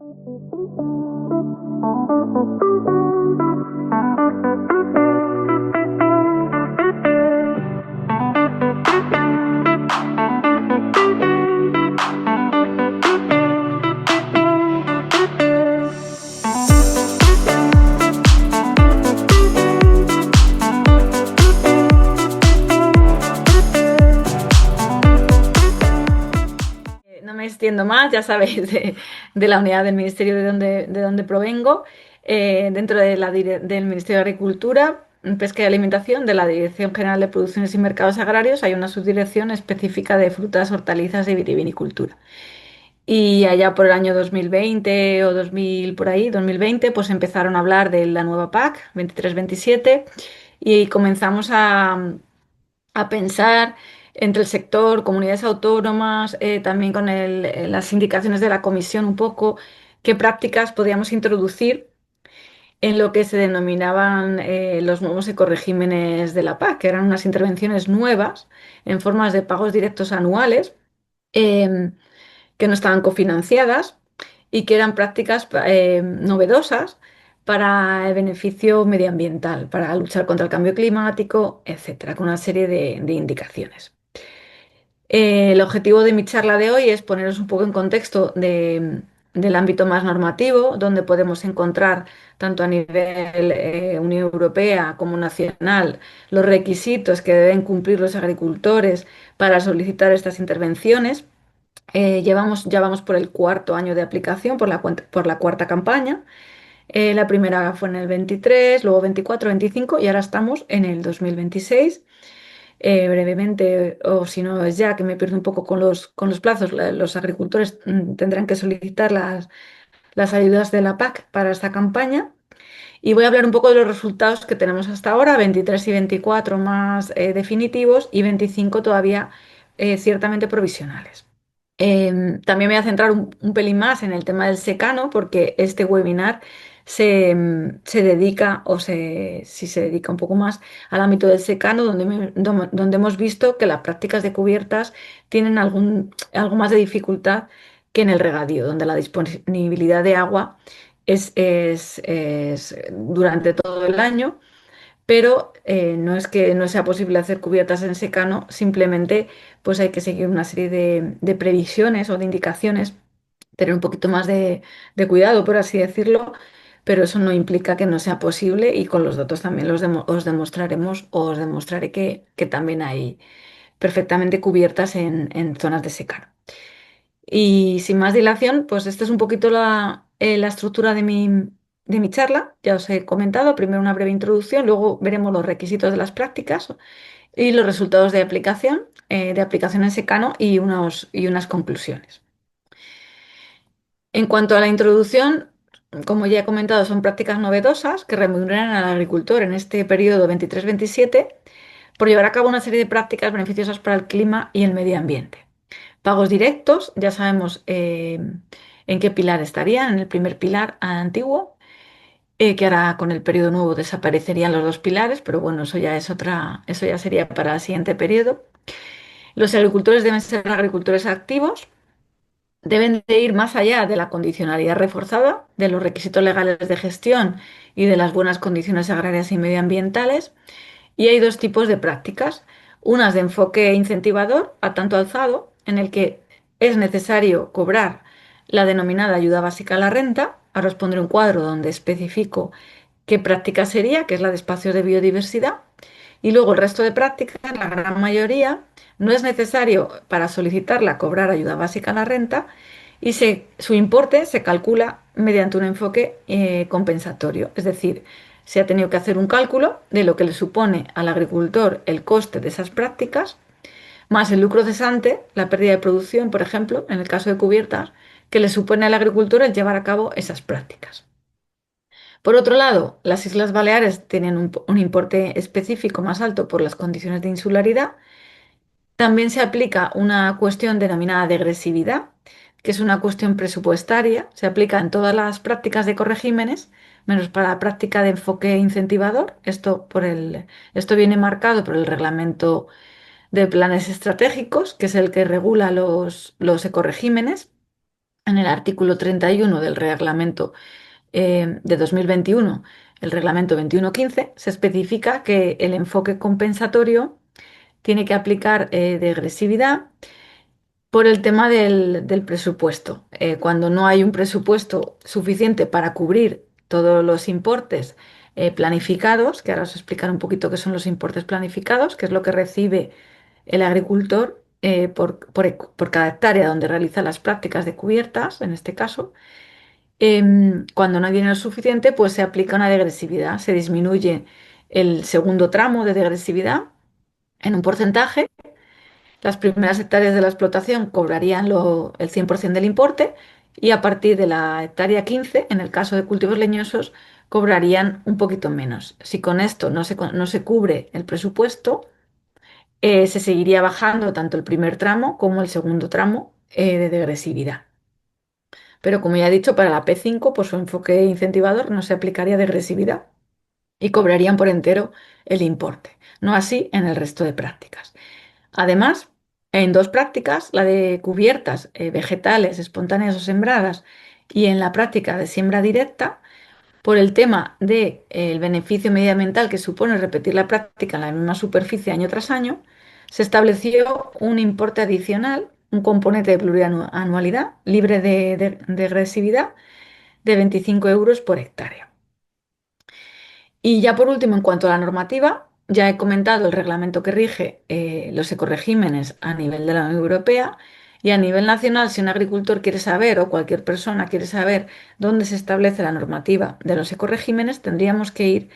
No me extiendo más, ya sabéis de la unidad del Ministerio de donde provengo, dentro de del Ministerio de Agricultura, Pesca y Alimentación, de la Dirección General de Producciones y Mercados Agrarios, hay una subdirección específica de frutas, hortalizas y vitivinicultura. Y allá por el año 2020 o 2000, por ahí, 2020, pues empezaron a hablar de la nueva PAC 23-27 y comenzamos a pensar entre el sector, comunidades autónomas, también con las indicaciones de la comisión un poco, qué prácticas podíamos introducir en lo que se denominaban los nuevos ecoregímenes de la PAC, que eran unas intervenciones nuevas en formas de pagos directos anuales, em, que no estaban cofinanciadas y que eran prácticas novedosas para el beneficio medioambiental, para luchar contra el cambio climático, etcétera, con una serie de indicaciones. El objetivo de mi charla de hoy es poneros un poco en contexto del ámbito más normativo, donde podemos encontrar, tanto a nivel Unión Europea como nacional, los requisitos que deben cumplir los agricultores para solicitar estas intervenciones. Ya vamos por el cuarto año de aplicación, por la cuarta campaña. La primera fue en el 23, luego 24, 25 y ahora estamos en el 2026. Brevemente, o si no es ya, que me pierdo un poco con los plazos, los agricultores tendrán que solicitar las ayudas de la PAC para esta campaña. Y voy a hablar un poco de los resultados que tenemos hasta ahora, 23 y 24 más definitivos y 25 todavía ciertamente provisionales. También me voy a centrar un pelín más en el tema del secano, porque este webinar se dedica, sí se dedica un poco más al ámbito del secano, donde hemos visto que las prácticas de cubiertas tienen algo más de dificultad que en el regadío, donde la disponibilidad de agua es durante todo el año, pero no es que no sea posible hacer cubiertas en secano, simplemente pues hay que seguir una serie de previsiones o de indicaciones, tener un poquito más de cuidado, por así decirlo, pero eso no implica que no sea posible y con los datos también os demostraremos o os demostraré que también hay perfectamente cubiertas en zonas de secano. Y sin más dilación, pues esta es un poquito la estructura de mi charla. Ya os he comentado, primero una breve introducción, luego veremos los requisitos de las prácticas y los resultados de aplicación en secano y unas conclusiones. En cuanto a la introducción, como ya he comentado, son prácticas novedosas que remuneran al agricultor en este periodo 23-27 por llevar a cabo una serie de prácticas beneficiosas para el clima y el medio ambiente. Pagos directos, ya sabemos en qué pilar estarían, en el primer pilar antiguo, que ahora con el periodo nuevo desaparecerían los dos pilares, pero bueno, eso ya sería para el siguiente periodo. Los agricultores deben ser agricultores activos, deben de ir más allá de la condicionalidad reforzada, de los requisitos legales de gestión y de las buenas condiciones agrarias y medioambientales. Y hay dos tipos de prácticas, unas de enfoque incentivador a tanto alzado, en el que es necesario cobrar la denominada ayuda básica a la renta. Ahora os pondré un cuadro donde especifico qué práctica sería, que es la de espacios de biodiversidad. Y luego el resto de prácticas, la gran mayoría, no es necesario para solicitarla cobrar ayuda básica a la renta y su importe se calcula mediante un enfoque compensatorio. Es decir, se ha tenido que hacer un cálculo de lo que le supone al agricultor el coste de esas prácticas, más el lucro cesante, la pérdida de producción, por ejemplo, en el caso de cubiertas, que le supone al agricultor el llevar a cabo esas prácticas. Por otro lado, las Islas Baleares tienen un importe específico más alto por las condiciones de insularidad. También se aplica una cuestión denominada degresividad, que es una cuestión presupuestaria. Se aplica en todas las prácticas de corregímenes, menos para la práctica de enfoque incentivador. Esto viene marcado por el reglamento de planes estratégicos, que es el que regula los ecoregímenes. En el artículo 31 del reglamento de 2021, el reglamento 2115, se especifica que el enfoque compensatorio tiene que aplicar degresividad por el tema del presupuesto. Cuando no hay un presupuesto suficiente para cubrir todos los importes planificados, que ahora os explicaré un poquito qué son los importes planificados, que es lo que recibe el agricultor por cada hectárea donde realiza las prácticas de cubiertas, en este caso. Cuando no hay dinero suficiente, pues se aplica una degresividad, se disminuye el segundo tramo de degresividad en un porcentaje. Las primeras hectáreas de la explotación cobrarían el 100% del importe y a partir de la hectárea 15, en el caso de cultivos leñosos, cobrarían un poquito menos. Si con esto no se cubre el presupuesto, se seguiría bajando tanto el primer tramo como el segundo tramo de degresividad. Pero como ya he dicho, para la P5, por su enfoque incentivador, no se aplicaría degresividad y cobrarían por entero el importe. No así en el resto de prácticas. Además, en dos prácticas, la de cubiertas vegetales, espontáneas o sembradas, y en la práctica de siembra directa, por el tema del beneficio medioambiental que supone repetir la práctica en la misma superficie año tras año, se estableció un importe adicional, un componente de plurianualidad libre de agresividad de 25 euros por hectárea. Y ya por último, en cuanto a la normativa, ya he comentado el reglamento que rige los ecoregímenes a nivel de la Unión Europea y a nivel nacional, si un agricultor quiere saber o cualquier persona quiere saber dónde se establece la normativa de los ecoregímenes, tendríamos que ir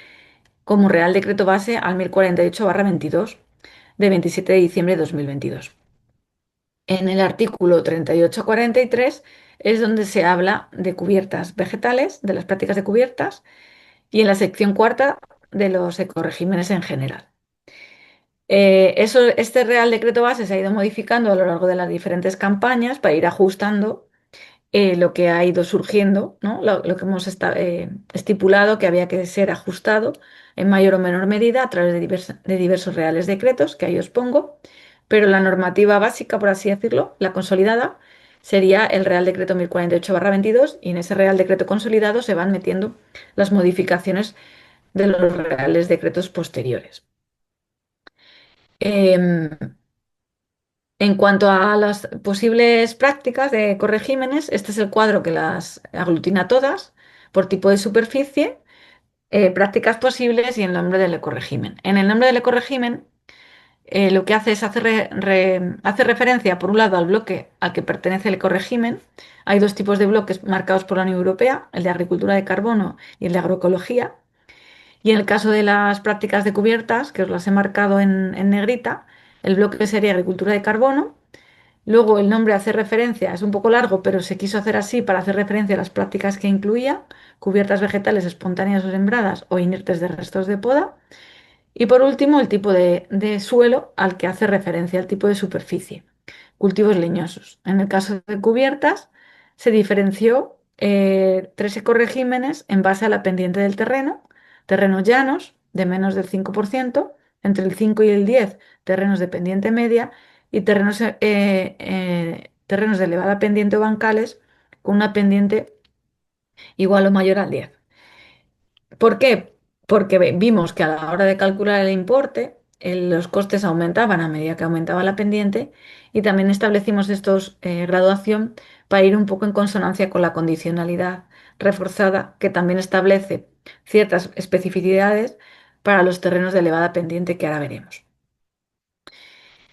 como Real Decreto Base al 1048/22 de 27 de diciembre de 2022. En el artículo 38 a 43 es donde se habla de cubiertas vegetales, de las prácticas de cubiertas, y en la sección cuarta de los ecoregímenes en general. Este Real Decreto Base se ha ido modificando a lo largo de las diferentes campañas para ir ajustando lo que ha ido surgiendo, ¿no? Lo que hemos estipulado que había que ser ajustado en mayor o menor medida a través de diversos reales decretos, que ahí os pongo, pero la normativa básica, por así decirlo, la consolidada, sería el Real Decreto 1048/22 y en ese Real Decreto consolidado se van metiendo las modificaciones de los reales decretos posteriores. Em, en cuanto a las posibles prácticas de corregímenes, este es el cuadro que las aglutina todas por tipo de superficie, prácticas posibles y el nombre del ecoregimen. En el nombre del ecoregimen, lo que hace es hace referencia, por un lado, al bloque al que pertenece el ecoregimen. Hay dos tipos de bloques marcados por la Unión Europea, el de agricultura de carbono y el de agroecología. Y en el caso de las prácticas de cubiertas, que os las he marcado en negrita, el bloque sería agricultura de carbono. Luego el nombre hace referencia, es un poco largo, pero se quiso hacer así para hacer referencia a las prácticas que incluía, cubiertas vegetales espontáneas o sembradas o inertes de restos de poda. Y por último, el tipo de suelo al que hace referencia, el tipo de superficie, cultivos leñosos. En el caso de cubiertas, se diferenció tres ecoregímenes en base a la pendiente del terreno: terrenos llanos de menos del 5%, entre el 5 y el 10 terrenos de pendiente media y terrenos de elevada pendiente o bancales con una pendiente igual o mayor al 10. ¿Por qué? Porque vimos que a la hora de calcular el importe, los costes aumentaban a medida que aumentaba la pendiente y también establecimos estos graduación para ir un poco en consonancia con la condicionalidad reforzada que también establece ciertas especificidades para los terrenos de elevada pendiente que ahora veremos.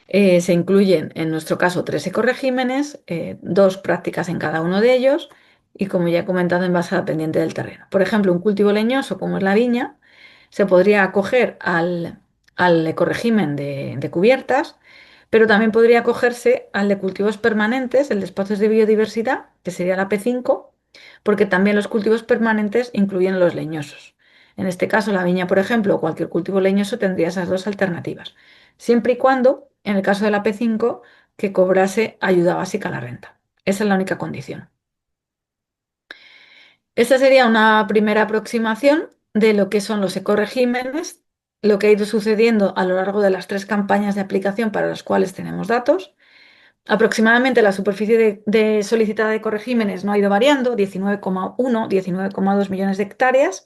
Se incluyen, en nuestro caso, tres ecoregímenes, dos prácticas en cada uno de ellos y, como ya he comentado, en base a la pendiente del terreno. Por ejemplo, un cultivo leñoso como es la viña se podría acoger al ecoregimen de cubiertas, pero también podría acogerse al de cultivos permanentes, el de espacios de biodiversidad, que sería la P5, porque también los cultivos permanentes incluyen los leñosos. En este caso, la viña, por ejemplo, o cualquier cultivo leñoso tendría esas dos alternativas, siempre y cuando, en el caso de la P5, que cobrase ayuda básica a la renta. Esa es la única condición. Esta sería una primera aproximación de lo que son los ecoregímenes, lo que ha ido sucediendo a lo largo de las tres campañas de aplicación para las cuales tenemos datos. Aproximadamente la superficie solicitada de corregímenes no ha ido variando, 19,1, 19,2 millones de hectáreas,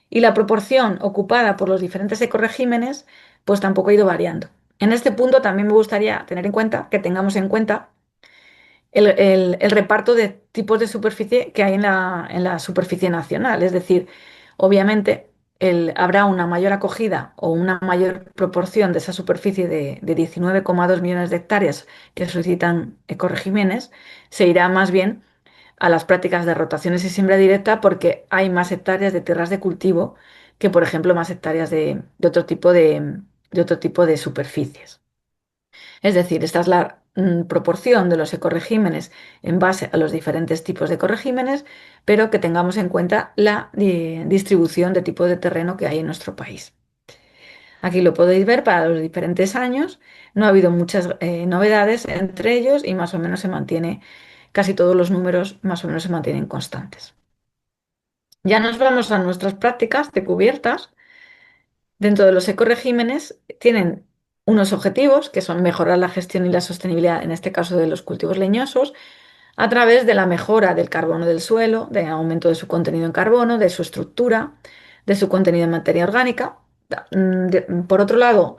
y la proporción ocupada por los diferentes ecoregímenes pues tampoco ha ido variando. En este punto también me gustaría tener en cuenta que tengamos en cuenta el reparto de tipos de superficie que hay en la superficie nacional. Es decir, obviamente habrá una mayor acogida o una mayor proporción de esa superficie de 19,2 millones de hectáreas que solicitan ecoregímenes, se irá más bien a las prácticas de rotaciones y siembra directa porque hay más hectáreas de tierras de cultivo que, por ejemplo, más hectáreas de otro tipo de otro tipo de superficies. Es decir, esta es la proporción de los ecoregímenes en base a los diferentes tipos de ecoregímenes, pero que tengamos en cuenta la distribución de tipo de terreno que hay en nuestro país. Aquí lo podéis ver para los diferentes años. No ha habido muchas novedades entre ellos y más o menos se mantiene, casi todos los números más o menos se mantienen constantes. Ya nos vamos a nuestras prácticas de cubiertas. Dentro de los ecoregímenes tienen unos objetivos que son mejorar la gestión y la sostenibilidad, en este caso de los cultivos leñosos, a través de la mejora del carbono del suelo, del aumento de su contenido en carbono, de su estructura, de su contenido en materia orgánica. Por otro lado,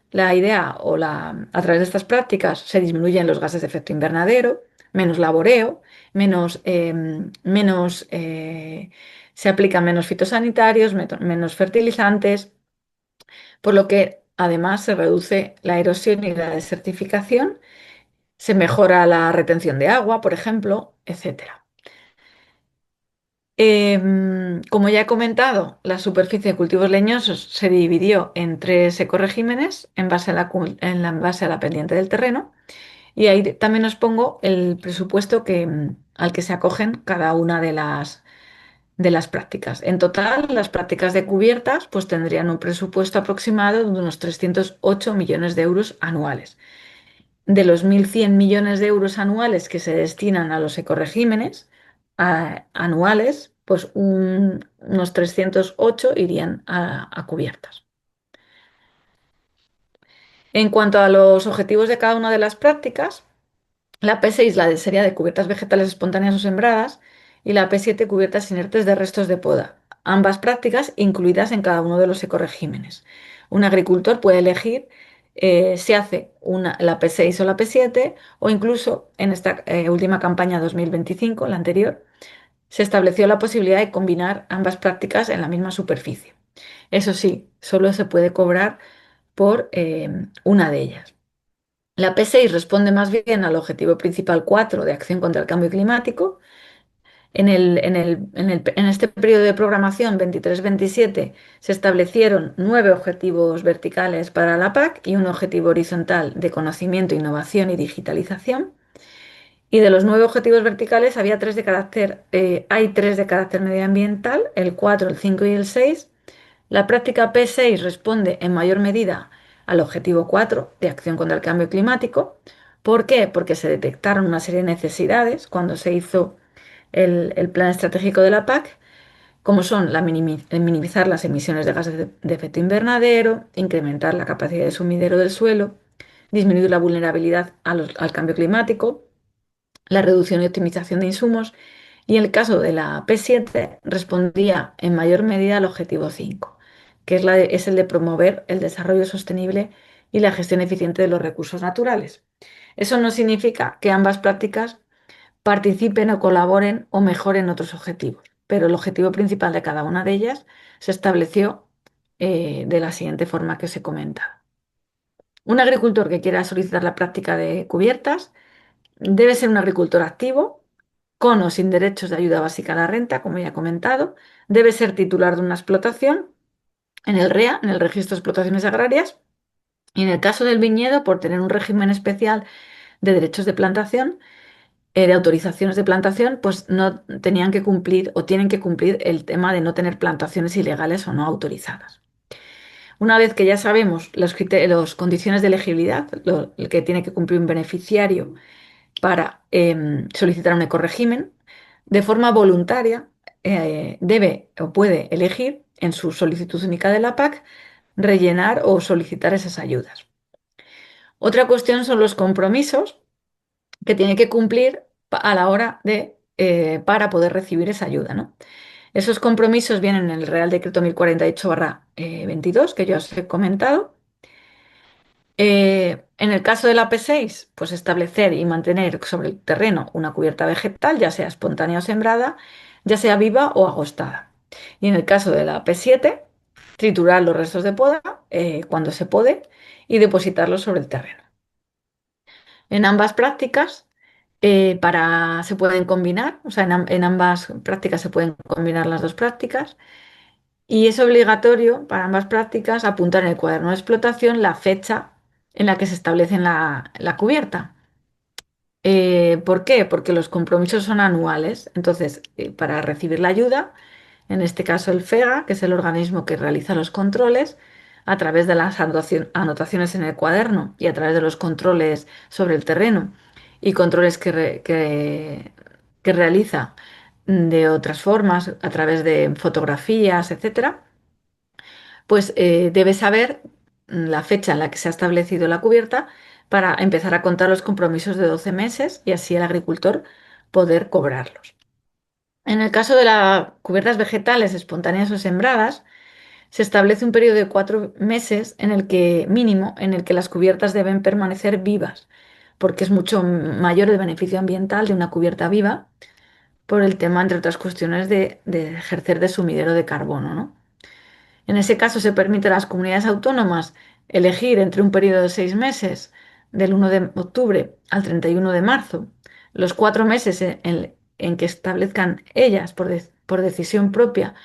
la idea a través de estas prácticas se disminuyen los gases de efecto invernadero, menos laboreo, se aplican menos fitosanitarios, menos fertilizantes, por lo que además se reduce la erosión y la desertificación, se mejora la retención de agua, por ejemplo, etcétera. Como ya he comentado, la superficie de cultivos leñosos se dividió en tres ecoregímenes en base a en base a la pendiente del terreno y ahí también os pongo el presupuesto al que se acogen cada una de las prácticas. En total, las prácticas de cubiertas pues tendrían un presupuesto aproximado de unos 308 millones de euros anuales. De los 1.100 millones de euros anuales que se destinan a los ecoregímenes anuales, pues unos 308 irían a cubiertas. En cuanto a los objetivos de cada una de las prácticas, la P6 sería de cubiertas vegetales espontáneas o sembradas y la P7 cubiertas inertes de restos de poda, ambas prácticas incluidas en cada uno de los ecoregímenes. Un agricultor puede elegir si hace la P6 o la P7 o incluso en esta última campaña 2025, la anterior, se estableció la posibilidad de combinar ambas prácticas en la misma superficie. Eso sí, solo se puede cobrar por una de ellas. La P6 responde más bien al objetivo principal 4 de acción contra el cambio climático. En este periodo de programación 23-27 se establecieron 9 objetivos verticales para la PAC y un objetivo horizontal de conocimiento, innovación y digitalización. Y de los 9 objetivos verticales hay tres de carácter medioambiental, el 4, el 5 y el 6. La práctica P6 responde en mayor medida al objetivo 4 de acción contra el cambio climático. ¿Por qué? Porque se detectaron una serie de necesidades cuando se hizo el plan estratégico de la PAC, como son minimizar las emisiones de gases de efecto invernadero, incrementar la capacidad de sumidero del suelo, disminuir la vulnerabilidad al cambio climático, la reducción y optimización de insumos, y en el caso de la P7 respondía en mayor medida al objetivo 5, que es el de promover el desarrollo sostenible y la gestión eficiente de los recursos naturales. Eso no significa que ambas prácticas participen o colaboren o mejoren otros objetivos, pero el objetivo principal de cada una de ellas se estableció de la siguiente forma que os he comentado. Un agricultor que quiera solicitar la práctica de cubiertas debe ser un agricultor activo, con o sin derechos de ayuda básica a la renta, como ya he comentado. Debe ser titular de una explotación en el REA, en el Registro de Explotaciones Agrarias. Y en el caso del viñedo, por tener un régimen especial de derechos de plantación, de autorizaciones de plantación, pues no tenían que cumplir o tienen que cumplir el tema de no tener plantaciones ilegales o no autorizadas. Una vez que ya sabemos las condiciones de elegibilidad, el que tiene que cumplir un beneficiario para solicitar un ecorégimen, de forma voluntaria debe o puede elegir en su solicitud única de la PAC rellenar o solicitar esas ayudas. Otra cuestión son los compromisos. que tiene que cumplir a la hora de, para poder recibir esa ayuda, ¿no? Esos compromisos vienen en el Real Decreto 1048/22, que ya os he comentado. En el caso de la P6, pues establecer y mantener sobre el terreno una cubierta vegetal, ya sea espontánea o sembrada, ya sea viva o agostada. Y en el caso de la P7, triturar los restos de poda cuando se pode y depositarlos sobre el terreno. En ambas prácticas se pueden combinar, o sea, en ambas prácticas se pueden combinar las dos prácticas. Y es obligatorio para ambas prácticas apuntar en el cuaderno de explotación la fecha en la que se establece la cubierta. ¿Por qué? Porque los compromisos son anuales. Entonces, para recibir la ayuda, en este caso el FEGA, que es el organismo que realiza los controles, a través de las anotaciones en el cuaderno y a través de los controles sobre el terreno y controles que realiza de otras formas, a través de fotografías, etcétera, pues debe saber la fecha en la que se ha establecido la cubierta para empezar a contar los compromisos de 12 meses y así el agricultor poder cobrarlos. En el caso de las cubiertas vegetales espontáneas o sembradas, se establece un periodo de 4 meses en el que, mínimo, en el que las cubiertas deben permanecer vivas, porque es mucho mayor el beneficio ambiental de una cubierta viva por el tema, entre otras cuestiones, de ejercer de sumidero de carbono, ¿no? En ese caso se permite a las comunidades autónomas elegir entre un periodo de 6 meses, del 1 de octubre al 31 de marzo, los 4 meses en que establezcan ellas por decisión propia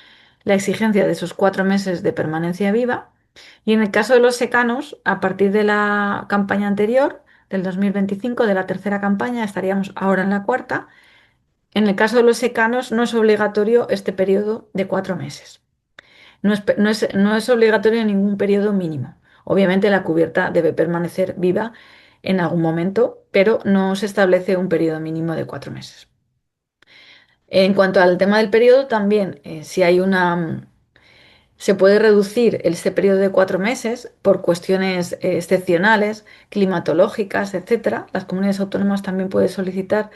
la exigencia de esos 4 meses de permanencia viva. Y en el caso de los secanos, a partir de la campaña anterior, del 2025, de la tercera campaña, estaríamos ahora en la cuarta. En el caso de los secanos no es obligatorio este periodo de 4 meses. No es obligatorio ningún periodo mínimo. Obviamente la cubierta debe permanecer viva en algún momento, pero no se establece un periodo mínimo de 4 meses. En cuanto al tema del periodo, también, si hay se puede reducir este periodo de 4 meses por cuestiones excepcionales, climatológicas, etcétera. Las comunidades autónomas también pueden solicitar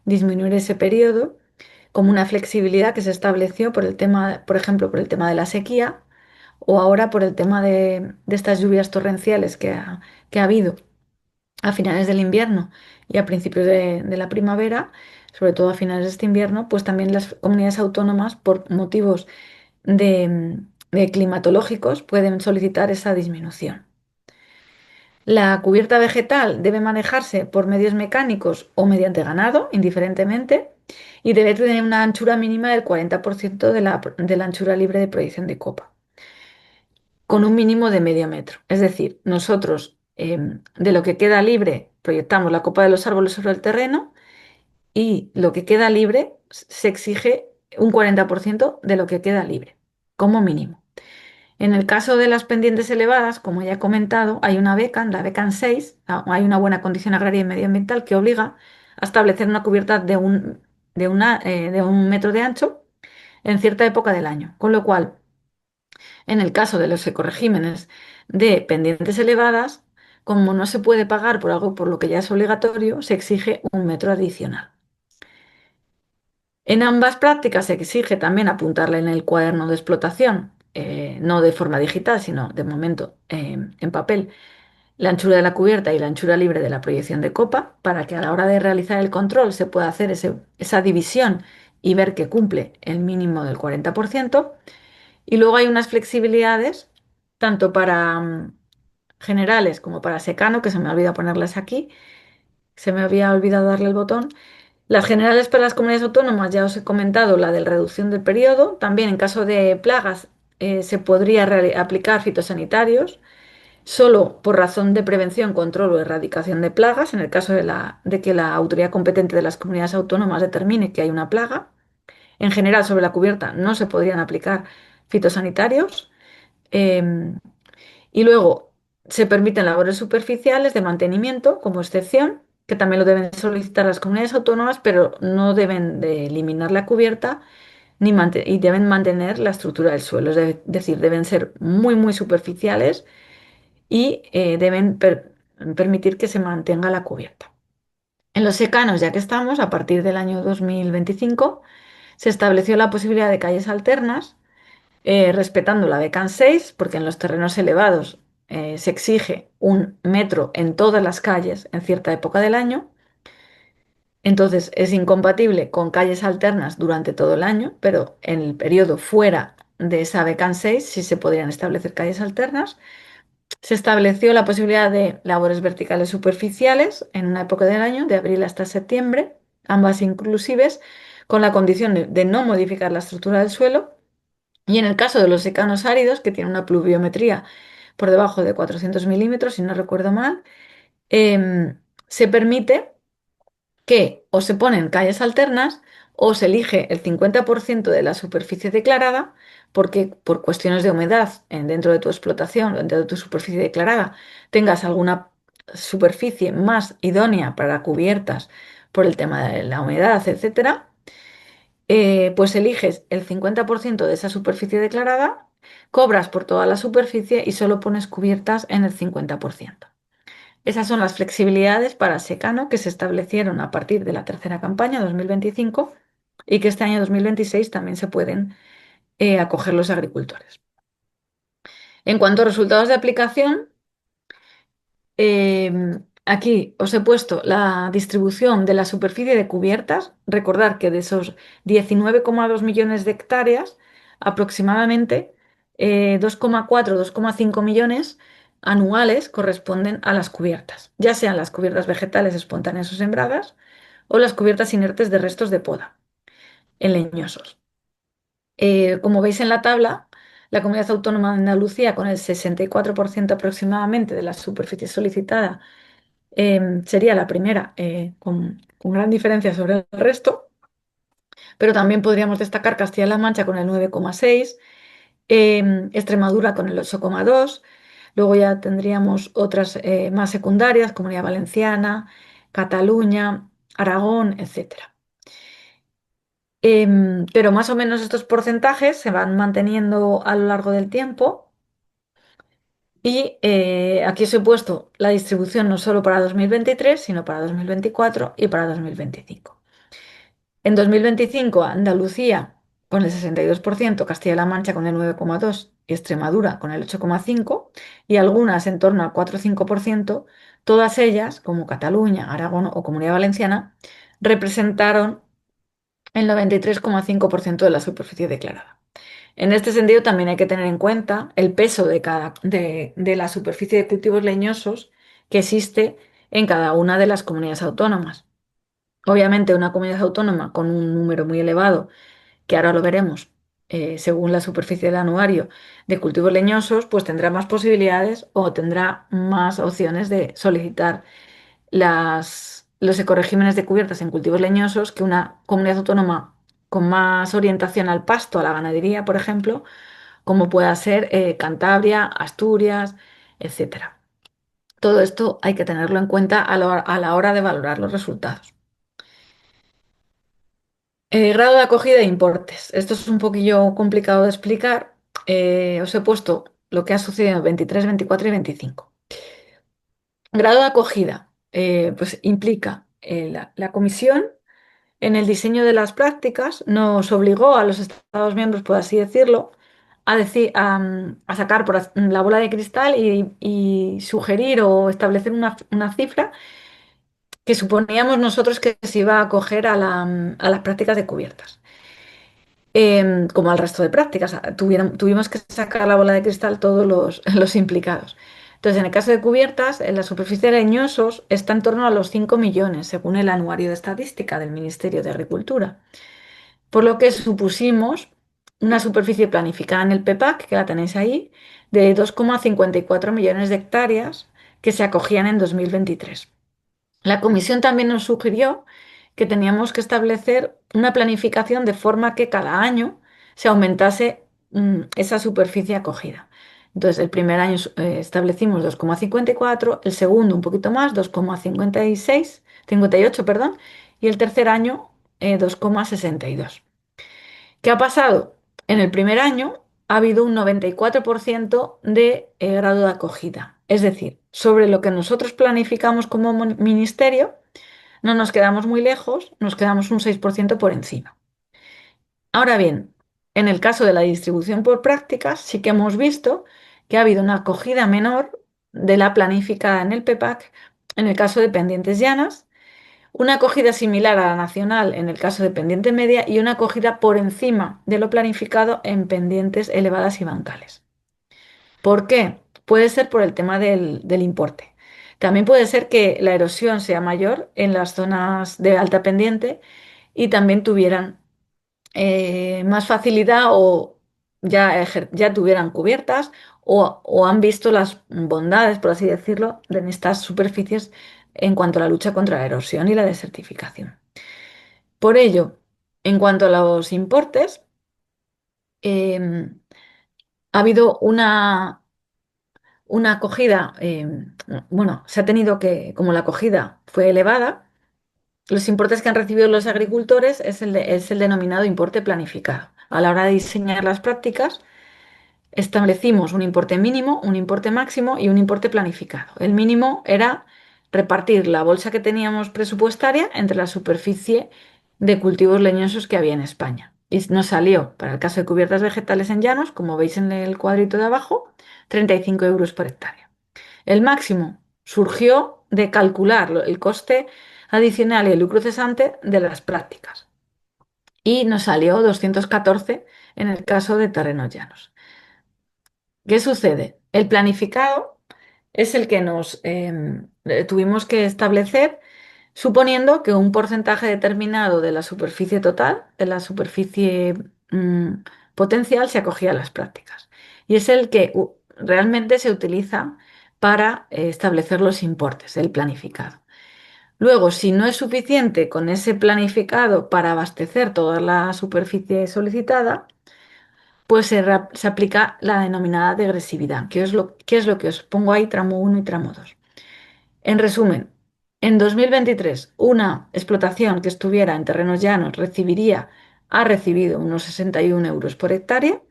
disminuir ese periodo como una flexibilidad que se estableció por el tema, por ejemplo, por el tema de la sequía o ahora por el tema de estas lluvias torrenciales que ha habido a finales del invierno y a principios de la primavera, sobre todo a finales de este invierno, pues también las comunidades autónomas, por motivos de climatológicos, pueden solicitar esa disminución. La cubierta vegetal debe manejarse por medios mecánicos o mediante ganado, indiferentemente, y debe tener una anchura mínima del 40% de la anchura libre de proyección de copa, con un mínimo de medio metro. Es decir, nosotros de lo que queda libre proyectamos la copa de los árboles sobre el terreno y lo que queda libre se exige un 40% de lo que queda libre, como mínimo. En el caso de las pendientes elevadas, como ya he comentado, hay una beca, la beca 6, hay una buena condición agraria y medioambiental que obliga a establecer una cubierta de un metro de ancho en cierta época del año, con lo cual en el caso de los ecoregímenes de pendientes elevadas, como no se puede pagar por algo por lo que ya es obligatorio, se exige un metro adicional. En ambas prácticas se exige también apuntarla en el cuaderno de explotación, no de forma digital, sino de momento en papel, la anchura de la cubierta y la anchura libre de la proyección de copa, para que a la hora de realizar el control se pueda hacer esa división y ver que cumple el mínimo del 40%. Y luego hay unas flexibilidades, tanto para generales como para secano, que se me olvida ponerlas aquí, se me había olvidado darle el botón. Las generales para las comunidades autónomas, ya os he comentado, la de reducción del periodo. También en caso de plagas se podría aplicar fitosanitarios, solo por razón de prevención, control o erradicación de plagas, en el caso de que la autoridad competente de las comunidades autónomas determine que hay una plaga. En general, sobre la cubierta no se podrían aplicar fitosanitarios. Em, y luego se permiten labores superficiales de mantenimiento como excepción, que también lo deben solicitar las comunidades autónomas, pero no deben de eliminar la cubierta y deben mantener la estructura del suelo. Decir, deben ser muy, muy superficiales y deben permitir que se mantenga la cubierta. En los secanos, ya que estamos, a partir del año 2025, se estableció la posibilidad de calles alternas, respetando la BECAN 6, porque en los terrenos elevados se exige 1 metro en todas las calles en cierta época del año. Entonces es incompatible con calles alternas durante todo el año, pero en el periodo fuera de esa BECAN 6 sí se podrían establecer calles alternas. Se estableció la posibilidad de labores verticales superficiales en una época del año, de abril hasta septiembre, ambas inclusives, con la condición de no modificar la estructura del suelo. Y en el caso de los secanos áridos, que tienen una pluviometría por debajo de 400 milímetros, si no recuerdo mal, se permite que o se ponen calles alternas o se elige el 50% de la superficie declarada, porque por cuestiones de humedad dentro de tu explotación, dentro de tu superficie declarada, tengas alguna superficie más idónea para cubiertas por el tema de la humedad, etcétera, pues eliges el 50% de esa superficie declarada, cobras por toda la superficie y solo pones cubiertas en el 50%. Esas son las flexibilidades para secano que se establecieron a partir de la tercera campaña 2025 y que este año 2026 también se pueden acoger los agricultores. En cuanto a resultados de aplicación, aquí os he puesto la distribución de la superficie de cubiertas. Recordar que de esos 19,2 millones de hectáreas, aproximadamente 2,4, 2,5 millones anuales corresponden a las cubiertas, ya sean las cubiertas vegetales espontáneas o sembradas o las cubiertas inertes de restos de poda en leñosos. Como veis en la tabla, la Comunidad Autónoma de Andalucía, con el 64% aproximadamente de la superficie solicitada, sería la primera, con gran diferencia sobre el resto, pero también podríamos destacar Castilla-La Mancha con el 9,6, Extremadura con el 8,2, luego ya tendríamos otras más secundarias, Comunidad Valenciana, Cataluña, Aragón, etcétera. Pero más o menos estos porcentajes se van manteniendo a lo largo del tiempo y aquí os he puesto la distribución no solo para 2023, sino para 2024 y para 2025. En 2025, Andalucía con el 62%, Castilla-La Mancha con el 9,2% y Extremadura con el 8,5% y algunas en torno al 4 o 5%, todas ellas, como Cataluña, Aragón o Comunidad Valenciana, representaron el 93,5% de la superficie declarada. En este sentido, también hay que tener en cuenta el peso de la superficie de cultivos leñosos que existe en cada una de las comunidades autónomas. Obviamente, una comunidad autónoma con un número muy elevado, que ahora lo veremos, según la superficie del anuario de cultivos leñosos, pues tendrá más posibilidades o tendrá más opciones de solicitar los ecoregímenes de cubiertas en cultivos leñosos que una comunidad autónoma con más orientación al pasto, a la ganadería, por ejemplo, como pueda ser Cantabria, Asturias, etcétera. Todo esto hay que tenerlo en cuenta a la hora de valorar los resultados. Grado de acogida e importes. Esto es un poquillo complicado de explicar. Os he puesto lo que ha sucedido en 23, 24 y 25. Grado de acogida, pues implica la comisión en el diseño de las prácticas nos obligó a los Estados miembros, por así decirlo, a sacar la bola de cristal y sugerir o establecer una cifra que suponíamos nosotros que se iba a acoger a las prácticas de cubiertas. Como al resto de prácticas. Tuvimos que sacar la bola de cristal todos los implicados. Entonces, en el caso de cubiertas, la superficie de leñosos está en torno a los 5 millones, según el anuario de estadística del Ministerio de Agricultura. Por lo que supusimos una superficie planificada en el PEPAC, que la tenéis ahí, de 2,54 millones de hectáreas que se acogían en 2023. La comisión también nos sugirió que teníamos que establecer una planificación de forma que cada año se aumentase esa superficie acogida. Entonces, el primer año establecimos 2,54, el segundo un poquito más, 2,56, 58, perdón, y el tercer año 2,62. ¿Qué ha pasado? En el primer año ha habido un 94% de grado de acogida. Es decir, sobre lo que nosotros planificamos como ministerio, no nos quedamos muy lejos, nos quedamos un 6% por encima. Ahora bien, en el caso de la distribución por prácticas, sí que hemos visto que ha habido una acogida menor de la planificada en el PEPAC en el caso de pendientes llanas, una acogida similar a la nacional en el caso de pendiente media y una acogida por encima de lo planificado en pendientes elevadas y bancales. ¿Por qué? Puede ser por el tema del importe. También puede ser que la erosión sea mayor en las zonas de alta pendiente y también tuvieran más facilidad o ya tuvieran cubiertas o han visto las bondades, por así decirlo, de estas superficies en cuanto a la lucha contra la erosión y la desertificación. Por ello, en cuanto a los importes, ha habido una acogida, bueno, se ha tenido que, como la acogida fue elevada, los importes que han recibido los agricultores es el denominado importe planificado. A la hora de diseñar las prácticas, establecimos un importe mínimo, un importe máximo y un importe planificado. El mínimo era repartir la bolsa que teníamos presupuestaria entre la superficie de cultivos leñosos que había en España. Y nos salió, para el caso de cubiertas vegetales en llanos, como veis en el cuadrito de abajo, 35 euros por hectárea. El máximo surgió de calcular el coste adicional y el lucro cesante de las prácticas y nos salió 214 en el caso de terrenos llanos. ¿Qué sucede? El planificado es el que nos tuvimos que establecer suponiendo que un porcentaje determinado de la superficie total, de la superficie mm, potencial, se acogía a las prácticas. Y es el que realmente se utiliza para establecer los importes, el planificado. Luego, si no es suficiente con ese planificado para abastecer toda la superficie solicitada, pues se aplica la denominada degresividad, que es lo que os pongo ahí, tramo uno y tramo 2. En resumen, en 2023, una explotación que estuviera en terrenos llanos ha recibido unos 61 euros por hectárea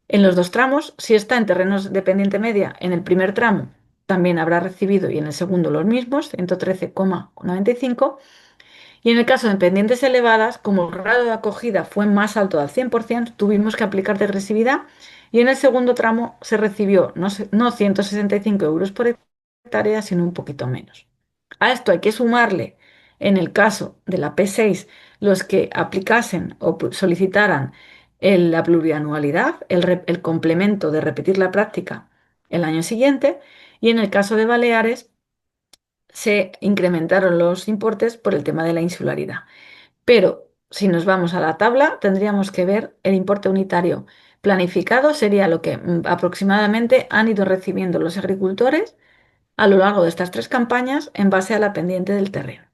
en los dos tramos. Si está en terrenos de pendiente media, en el primer tramo también habrá recibido y en el segundo los mismos, 113,95. Y en el caso de pendientes elevadas, como el grado de acogida fue más alto al 100%, tuvimos que aplicar degresividad y en el segundo tramo se recibió no 165 euros por hectárea, sino un poquito menos. A esto hay que sumarle, en el caso de la P6, los que aplicasen o solicitaran la plurianualidad, el complemento de repetir la práctica el año siguiente, y en el caso de Baleares se incrementaron los importes por el tema de la insularidad. Pero si nos vamos a la tabla, tendríamos que ver el importe unitario planificado, sería lo que aproximadamente han ido recibiendo los agricultores a lo largo de estas tres campañas en base a la pendiente del terreno.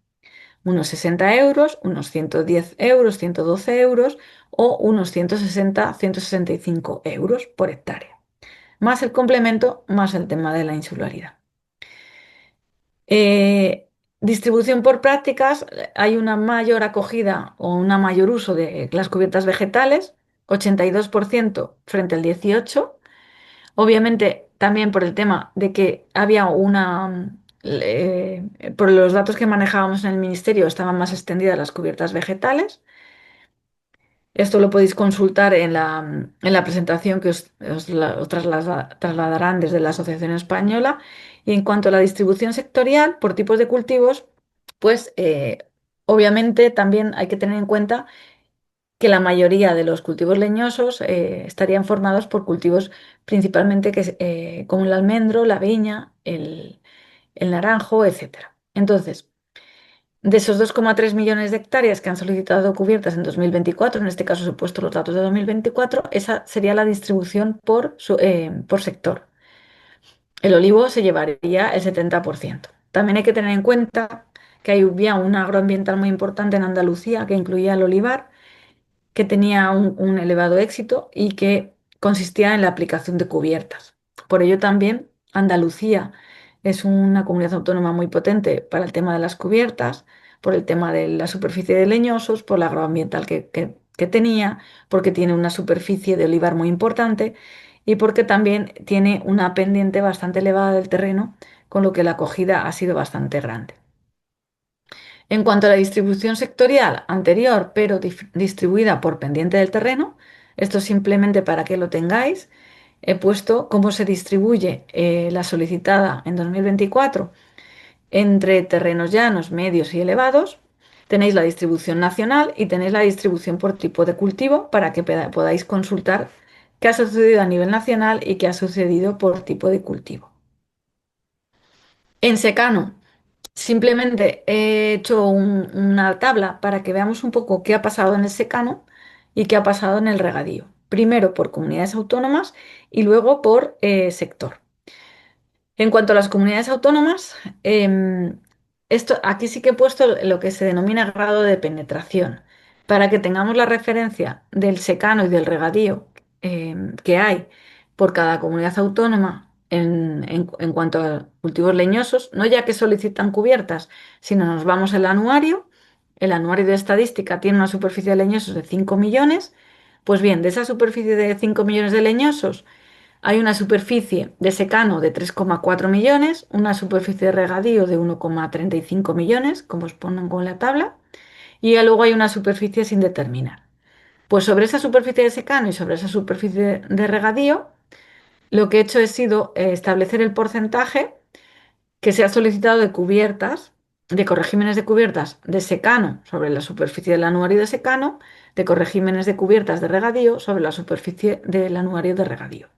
Unos 60 euros, unos 110 euros, 112 euros o unos 160, 165 euros por hectárea. Más el complemento, más el tema de la insularidad. Eh, Distribución por prácticas, hay una mayor acogida o un mayor uso de las cubiertas vegetales, 82% frente al 18%. Obviamente también por el tema de que había por los datos que manejábamos en el ministerio, estaban más extendidas las cubiertas vegetales. Esto lo podéis consultar en la presentación que os trasladarán desde la Asociación Española. Y en cuanto a la distribución sectorial por tipos de cultivos, pues obviamente también hay que tener en cuenta que la mayoría de los cultivos leñosos estarían formados por cultivos principalmente como el almendro, la viña, el naranjo, etcétera. Entonces, de esos 2,3 millones de hectáreas que han solicitado cubiertas en 2024, en este caso os he puesto los datos de 2024, esa sería la distribución por sector. El olivo se llevaría el 70%. También hay que tener en cuenta que había un agroambiental muy importante en Andalucía que incluía el olivar, que tenía un elevado éxito y que consistía en la aplicación de cubiertas. Por ello también Andalucía es una comunidad autónoma muy potente para el tema de las cubiertas, por el tema de la superficie de leñosos, por el agroambiental que tenía, porque tiene una superficie de olivar muy importante y porque también tiene una pendiente bastante elevada del terreno, con lo que la acogida ha sido bastante grande. En cuanto a la distribución sectorial anterior, pero distribuida por pendiente del terreno, esto simplemente para que lo tengáis, he puesto cómo se distribuye la solicitada en 2024 entre terrenos llanos, medios y elevados. Tenéis la distribución nacional y tenéis la distribución por tipo de cultivo para que podáis consultar qué ha sucedido a nivel nacional y qué ha sucedido por tipo de cultivo. En secano, simplemente he hecho una tabla para que veamos un poco qué ha pasado en el secano y qué ha pasado en el regadío. Primero por comunidades autónomas y luego por sector. En cuanto a las comunidades autónomas, aquí sí que he puesto lo que se denomina grado de penetración, para que tengamos la referencia del secano y del regadío que hay por cada comunidad autónoma en cuanto a cultivos leñosos, no ya que solicitan cubiertas, sino nos vamos al anuario. El anuario de estadística tiene una superficie de leñosos de 5 millones. Pues bien, de esa superficie de 5 millones de leñosos, hay una superficie de secano de 3,4 millones, una superficie de regadío de 1,35 millones, como os pongo en la tabla, y ya luego hay una superficie sin determinar. Pues sobre esa superficie de secano y sobre esa superficie de regadío, lo que he hecho ha sido establecer el porcentaje que se ha solicitado de cubiertas, de corregímenes de cubiertas de secano sobre la superficie del anuario de secano, de corregímenes de cubiertas de regadío sobre la superficie del anuario de regadío.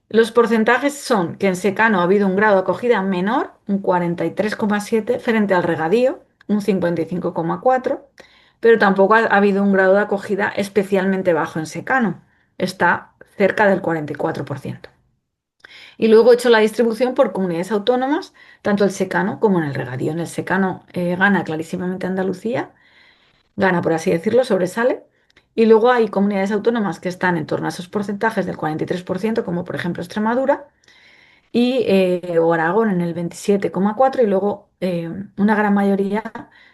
Los porcentajes son que en secano ha habido un grado de acogida menor, un 43,7, frente al regadío, un 55,4, pero tampoco ha habido un grado de acogida especialmente bajo en secano, está cerca del 44%. Y luego he hecho la distribución por comunidades autónomas, tanto el secano como en el regadío. En el secano gana clarísimamente Andalucía, gana por así decirlo, sobresale. Y luego hay comunidades autónomas que están en torno a esos porcentajes del 43%, como por ejemplo Extremadura y o Aragón en el 27,4 y luego una gran mayoría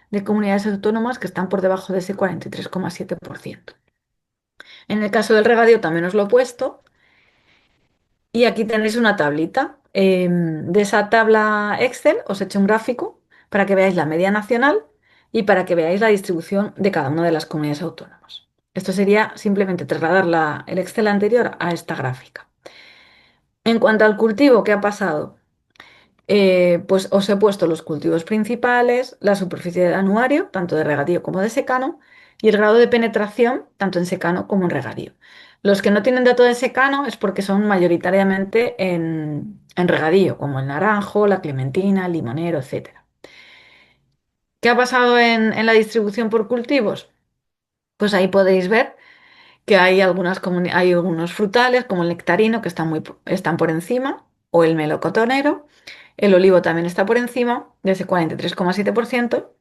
de comunidades autónomas que están por debajo de ese 43,7%. En el caso del regadío también os lo he puesto y aquí tenéis una tablita. De esa tabla Excel os he hecho un gráfico para que veáis la media nacional y para que veáis la distribución de cada una de las comunidades autónomas. Esto sería simplemente trasladar el Excel anterior a esta gráfica. En cuanto al cultivo, ¿qué ha pasado? Pues os he puesto los cultivos principales, la superficie del anuario, tanto de regadío como de secano, y el grado de penetración, tanto en secano como en regadío. Los que no tienen dato de secano es porque son mayoritariamente en regadío, como el naranjo, la clementina, el limonero, etcétera. ¿Qué ha pasado en la distribución por cultivos? Pues ahí podéis ver que hay hay algunos frutales, como el nectarino, que están por encima, o el melocotonero. El olivo también está por encima de ese 43,7%.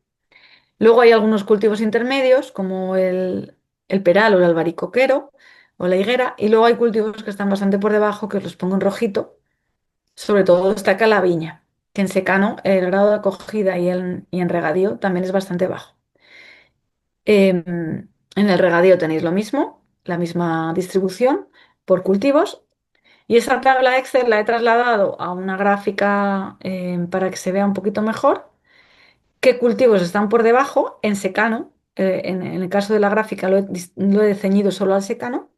Luego hay algunos cultivos intermedios, como el peral o el albaricoquero o la higuera. Y luego hay cultivos que están bastante por debajo, que os los pongo en rojito. Sobre todo destaca la viña, que en secano el grado de acogida y en regadío también es bastante bajo. En el regadío tenéis lo mismo, la misma distribución por cultivos. Y esa tabla Excel la he trasladado a una gráfica para que se vea un poquito mejor qué cultivos están por debajo en secano. En el caso de la gráfica lo he ceñido solo al secano.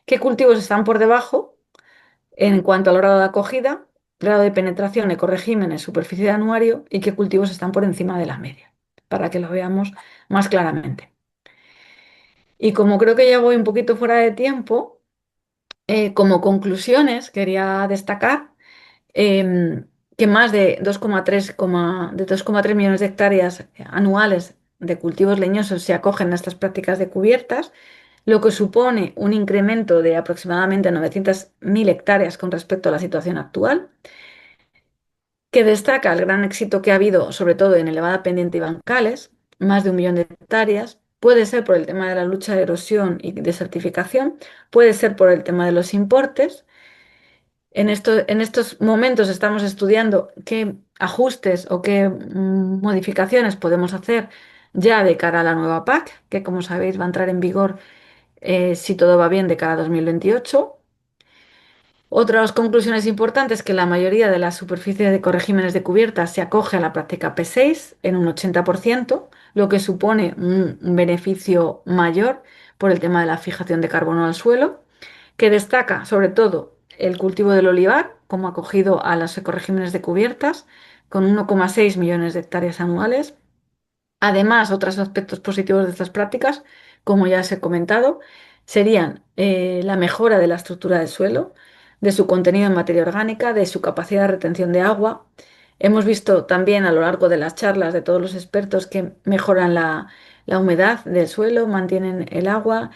¿Qué cultivos están por debajo en cuanto al grado de acogida, grado de penetración, ecoregímenes, superficie de anuario y qué cultivos están por encima de la media? Para que lo veamos más claramente. Y como creo que ya voy un poquito fuera de tiempo, como conclusiones quería destacar que más de 2,3 millones de hectáreas anuales de cultivos leñosos se acogen a estas prácticas de cubiertas, lo que supone un incremento de aproximadamente 900.000 hectáreas con respecto a la situación actual, que destaca el gran éxito que ha habido, sobre todo en elevada pendiente y bancales, más de 1 millón de hectáreas. Puede ser por el tema de la lucha de erosión y desertificación, puede ser por el tema de los importes. En estos momentos estamos estudiando qué ajustes o qué modificaciones podemos hacer ya de cara a la nueva PAC, que como sabéis va a entrar en vigor, si todo va bien, de cara a 2028. Otras conclusiones importantes que la mayoría de las superficies de corregímenes de cubiertas se acoge a la práctica P6 en un 80%, lo que supone un beneficio mayor por el tema de la fijación de carbono al suelo, que destaca sobre todo el cultivo del olivar como acogido a los ecoregímenes de cubiertas, con 1,6 millones de hectáreas anuales. Además, otros aspectos positivos de estas prácticas, como ya os he comentado, serían la mejora de la estructura del suelo, de su contenido en materia orgánica, de su capacidad de retención de agua. Hemos visto también a lo largo de las charlas de todos los expertos que mejoran la humedad del suelo, mantienen el agua,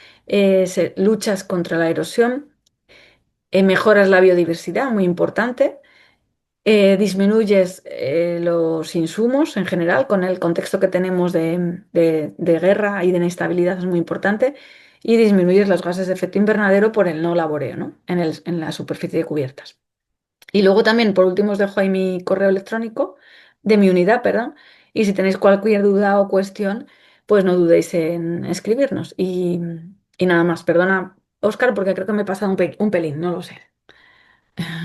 luchas contra la erosión, mejoras la biodiversidad, muy importante, disminuyes los insumos en general, con el contexto que tenemos de guerra y de inestabilidad es muy importante, y disminuyes los gases de efecto invernadero por el no laboreo, ¿no? En la superficie de cubiertas. Y luego también, por último, os dejo ahí mi correo electrónico de mi unidad, perdón, y si tenéis cualquier duda o cuestión, pues no dudéis en escribirnos. Y nada más, perdona, Óscar, porque creo que me he pasado un pelín, no lo sé.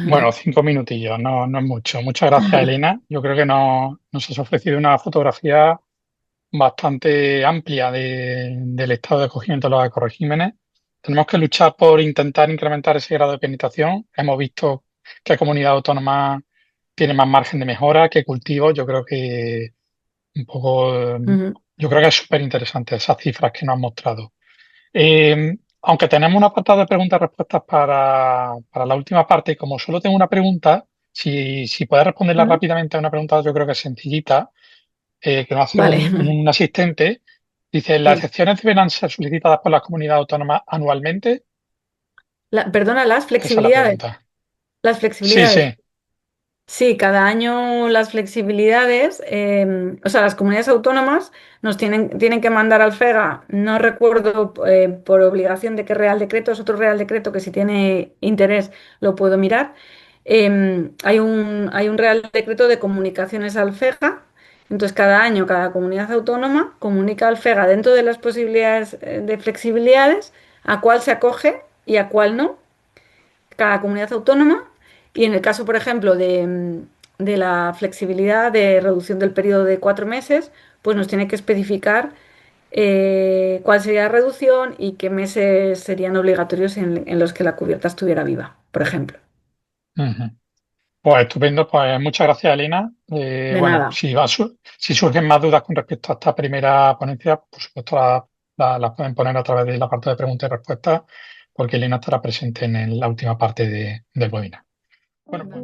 Bueno, 5 minutillos, no, no es mucho. Muchas gracias, Elena. Yo creo que nos has ofrecido una fotografía bastante amplia del estado de acogimiento de los ecoregímenes. Tenemos que luchar por intentar incrementar ese grado de penetración. Hemos visto que comunidad autónoma tiene más margen de mejora que cultivos. Un poco, Ujú. yo creo que es súper interesante esas cifras que nos han mostrado. Aunque tenemos un apartado de preguntas y respuestas para la última parte, como solo tengo una pregunta, si puedes responderla Ujú. rápidamente a una pregunta, yo creo que es sencillita, que nos hace Vale. un asistente. Dice, ¿las Sí. excepciones deberán ser solicitadas por las comunidades autónomas anualmente? Perdona, las Esa es la flexibilidades. pregunta. Las Sí, flexibilidades. sí. Sí, cada año las flexibilidades, o sea, las comunidades autónomas tienen que mandar al FEGA, no recuerdo por obligación de qué real decreto, es otro real decreto que si tiene interés lo puedo mirar. Hay un real decreto de comunicaciones al FEGA, entonces cada año cada comunidad autónoma comunica al FEGA dentro de las posibilidades de flexibilidades a cuál se acoge y a cuál no cada comunidad autónoma y en el caso, por ejemplo, de la flexibilidad de reducción del periodo de 4 meses, pues nos tiene que especificar cuál sería la reducción y qué meses serían obligatorios en los que la cubierta estuviera viva, por ejemplo. Ujú. Pues estupendo, pues muchas gracias, Elena. De Bueno, nada. si surgen más dudas con respecto a esta primera ponencia, por supuesto las pueden poner a través de la parte de preguntas y respuestas, porque Elena estará presente en la última parte del webinar. Bueno, pues.